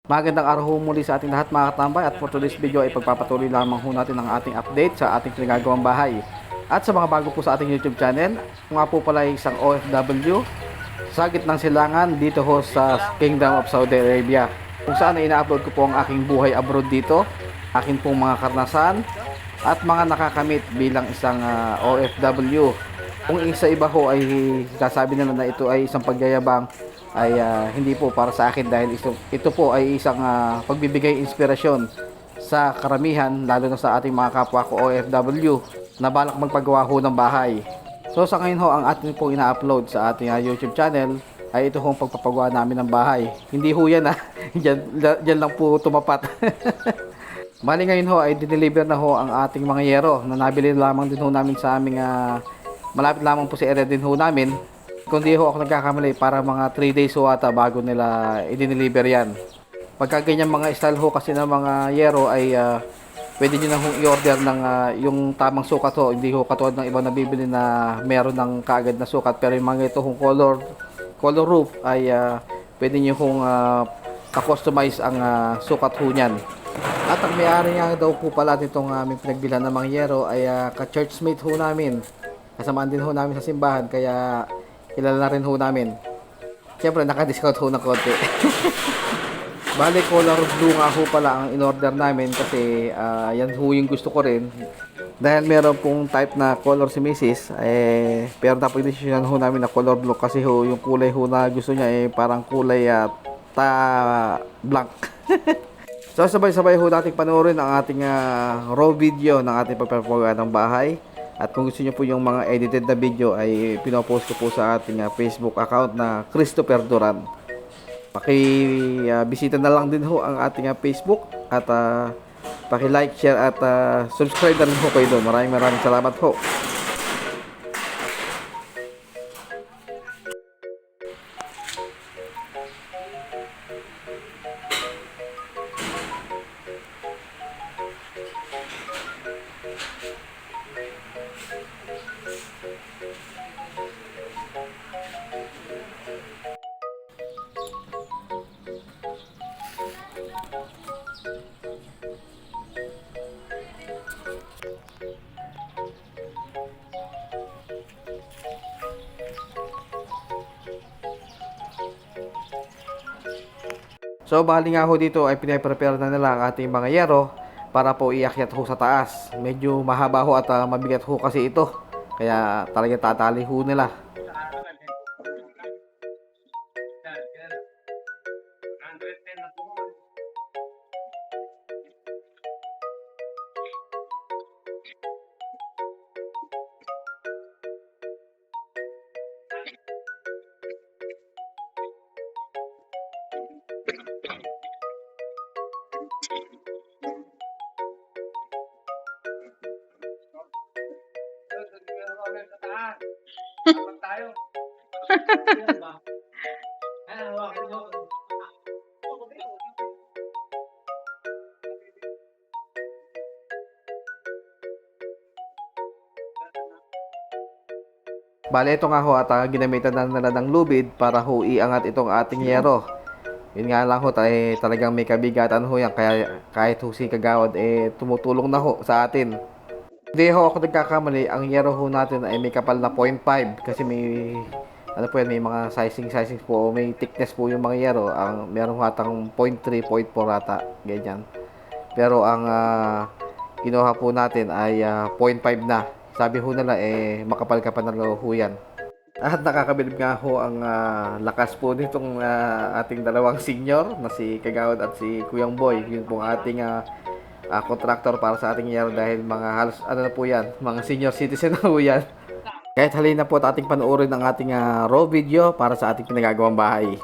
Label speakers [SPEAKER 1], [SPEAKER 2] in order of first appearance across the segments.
[SPEAKER 1] Magandang araw ho muli sa ating lahat mga katambay, at for today's video ay pagpapatuloy lamang ho natin ang ating update sa ating pinagagawang bahay. At sa mga bago po sa ating YouTube channel, kung nga po pala ay isang OFW sa gitnang silangan dito ho sa Kingdom of Saudi Arabia, kung saan ay ina-upload ko po ang aking buhay abroad dito, aking pong mga karanasan at mga nakakamit bilang isang OFW. Kung isa iba ho ay sasabi nila na ito ay isang pagyayabang, ay hindi po para sa akin, dahil ito po ay isang pagbibigay inspirasyon sa karamihan, lalo na sa ating mga kapwa ko OFW na balak magpagawa ho ng bahay. So sa ngayon ho, ang ating pong ina-upload sa ating YouTube channel ay ito hong pagpapagawa namin ng bahay. Hindi ho yan dyan lang po tumapat. Bali ngayon ho ay dineliver na ho ang ating mga yero na nabili lamang din ho namin sa aming malapit lamang po sa area din ho namin. Kung di ho ako nagkakamali, para mga 3 days ho ata bago nila i-deliver yan. Pagka ganyan mga style ho kasi ng mga yero ay pwede nyo na hong i-order ng yung tamang sukat ho. Hindi ho katulad ng ibang nabibili na meron ng kaagad na sukat. Pero yung mga ito hong color roof ay pwede nyo hong ka-customize ang sukat ho nyan. At ang may-ari nga daw po pala nitong aming pinagbilhan ng mga yero ay ka-churchmate ho namin. Kasamaan din ho namin sa simbahan, kaya kilala na rin ho namin. Siyempre naka-discount ho ng konti. Bale, color blue nga ho pala ang in-order namin kasi yan ho yung gusto ko rin. Dahil meron pong type na color si Mrs. Pero napag-desisyonan ho namin na color blue kasi ho yung kulay ho na gusto niya parang kulay blank. So sabay-sabay ho nating panoorin ang ating raw video ng ating pagpapagawa ng bahay. At kung gusto niyo po yung mga edited na video ay pinopost ko po sa ating Facebook account na Christopher Duran. Paki-bisita na lang din ho ang ating Facebook at paki-like, share at subscribe na rin ho kayo doon. Maraming salamat ho. So bali nga ho dito ay pinaprepare na nila ang ating mga yero para po iakyat ho sa taas. Medyo mahaba ho at mabigat ho kasi ito. Kaya talaga tatali ho nila. Bale, ito nga ho at ginamitan na nila ng lubid para ho iangat itong ating yero. Yun nga lang ho, talagang may kabigatan ho yan. Kaya kahit ho si Kagawad tumutulong na ho sa atin. Hindi ho ako nagkakamali, ang yero ho natin ay may kapal na 0.5 kasi may ano po yan, may mga sizing po, may thickness po yung mga yero. Ang meron ho atang 0.3, 0.4 ata, ganyan. Pero ang kinuha po natin ay 0.5 na. Sabi ho nila makapal-kapal na ho yan. At nakakabilib nga ho ang lakas po nitong ating dalawang senior na si Kagawad at si Kuyang Boy. Yun pong ating contractor para sa ating yero, dahil mga halos ano na po yan, mga senior citizen na po yan. Kahit halina po at ating panoorin ang ating raw video para sa ating pinagagawang bahay.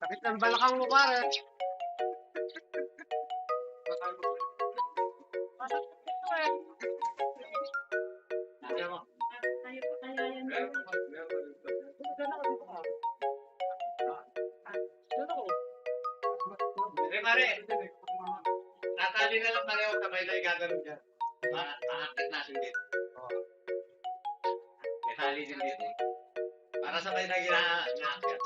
[SPEAKER 2] Sakit ng balakang mo, pare. Pare, tatali na lang pareho kamay na igagano'n dyan. Maakit natin dito. May tali din dito. Para sabay na gina-akit.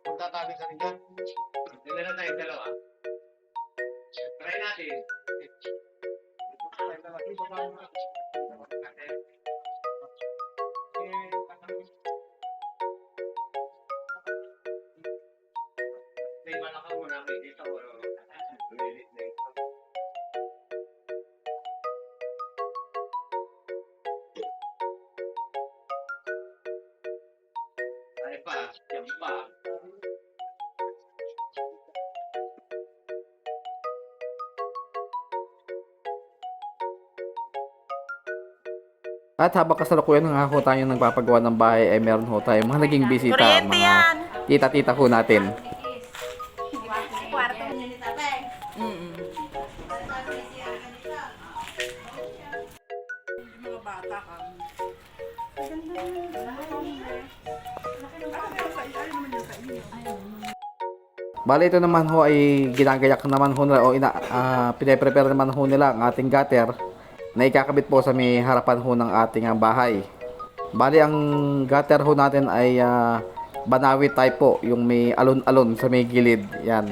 [SPEAKER 2] Kung tatabi ka rin dyan, hindi na lang tayo dalawa. Try natin. May balakang mo namin dito. Lumilit na ito. Ay pa, yan pa.
[SPEAKER 1] At habang kasalukuyan nga ho tayo nagpapagawa ng bahay ay meron ho tayo mga naging bisita,
[SPEAKER 3] Kuryente
[SPEAKER 1] mga
[SPEAKER 3] yan.
[SPEAKER 1] tita-tita ho natin.
[SPEAKER 3] Kwarto. Mga bata ka.
[SPEAKER 1] Bale, ito naman ho ay ginagayak naman ho nila o pinaprepare naman ho nila ang ating gutter na ikakabit po sa may harapan ho ng ating bahay. Bale, ang gutter ho natin ay Banawi type po, yung may alon-alon sa may gilid. Yan.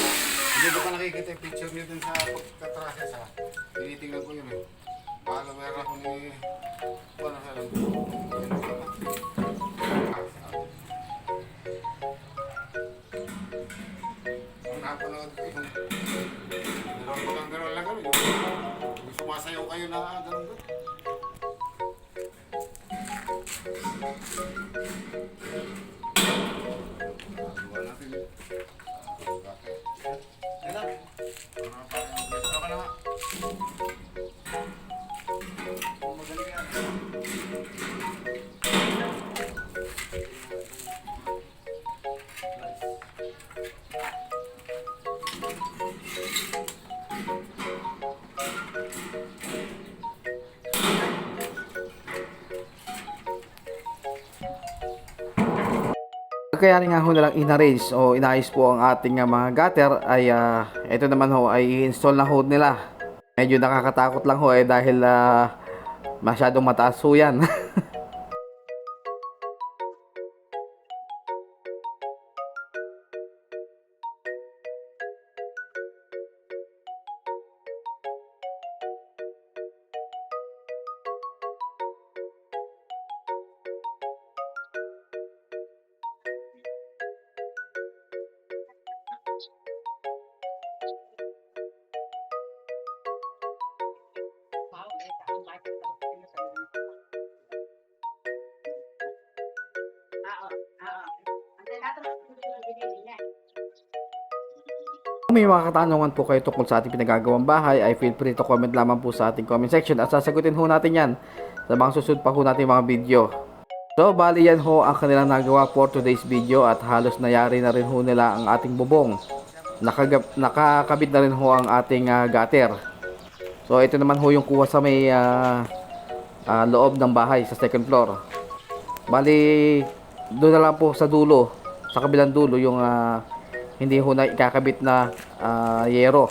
[SPEAKER 4] Hindi ba pa nakikita yung picture niyo dun sa pagkatrases ha? Tinitingnan ko yun eh. Paano meron ako ni... Paano sa lang? Ang napanood ko yung... Gano'n lang gano'n. Yung sumasayaw kayo na gano'n. Nagawa natin yun.
[SPEAKER 1] Kaya rin nga ho nalang in-arrange o inayos po ang ating mga gutter ay ito naman ho ay install na ho nila. Medyo nakakatakot lang ho dahil masyadong mataas ho yan. Kung may mga katanungan po kayo tungkol sa ating pinagagawang bahay ay feel free to comment lamang po sa ating comment section at sasagutin ho natin yan sa mga susunod pa ho natin mga video. So bali yan ho ang kanilang nagawa for today's video at halos nayari na rin ho nila ang ating bubong. Nakakabit na rin ho ang ating gutter. So ito naman ho yung kuha sa may loob ng bahay sa second floor. Bali doon na lang po sa dulo, sa kabilang dulo yung hindi ho na ikakabit na yero.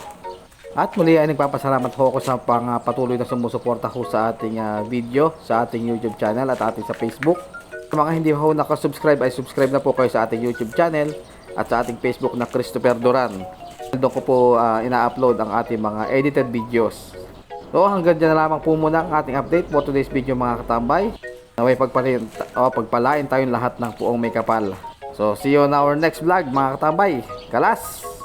[SPEAKER 1] At muli ay nagpapasalamat ho ako sa patuloy na sumusuporta ho sa ating video, sa ating YouTube channel at ating sa Facebook. Sa mga hindi ho nakasubscribe ay subscribe na po kayo sa ating YouTube channel at sa ating Facebook na Christopher Duran. Doon ko po ina-upload ang ating mga edited videos. So hanggang dyan na lamang po muna ang ating update for today's video mga katambay. Naway pagpalain tayong lahat ng puong may kapal. So see you on our next vlog mga katambay. Kalas!